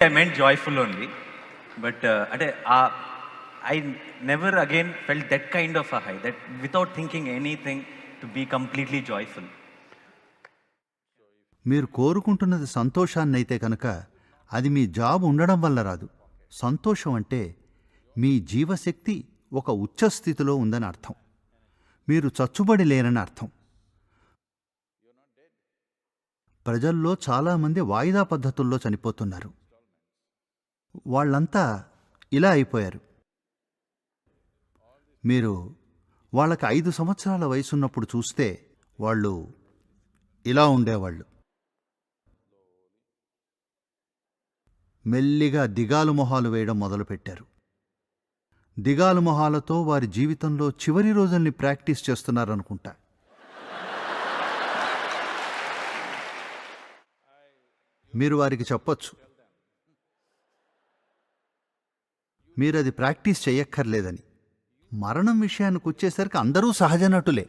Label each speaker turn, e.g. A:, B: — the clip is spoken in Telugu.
A: I meant joyful only, but I never again felt that kind of a high, that without thinking anything, to be completely joyful.
B: మీరు కోరుకుంటున్నది సంతోషాన్నైతే కనుక అది మీ జాబ్ ఉండడం వల్ల రాదు. సంతోషం అంటే మీ జీవశక్తి ఒక ఉచ్చస్థితిలో ఉందని అర్థం. మీరు చచ్చుబడి లేరని అర్థం. ప్రజల్లో చాలామంది వాయిదా పద్ధతుల్లో చనిపోతున్నారు. వాళ్ళంతా ఇలా అయిపోయారు. మీరు వాళ్ళకి 5 సంవత్సరాల వయసున్నప్పుడు చూస్తే వాళ్ళు ఇలా ఉండేవాళ్ళు. మెల్లిగా దిగాలు మొహాలు వేయడం మొదలుపెట్టారు. దిగాలు మొహాలతో వారి జీవితంలో చివరి రోజుల్ని ప్రాక్టీస్ చేస్తున్నారనుకుంటా. మీరు వారికి చెప్పొచ్చు, మీరది ప్రాక్టీస్ చెయ్యక్కర్లేదని. మరణం విషయానికి వచ్చేసరికి అందరూ సహజ నటులే.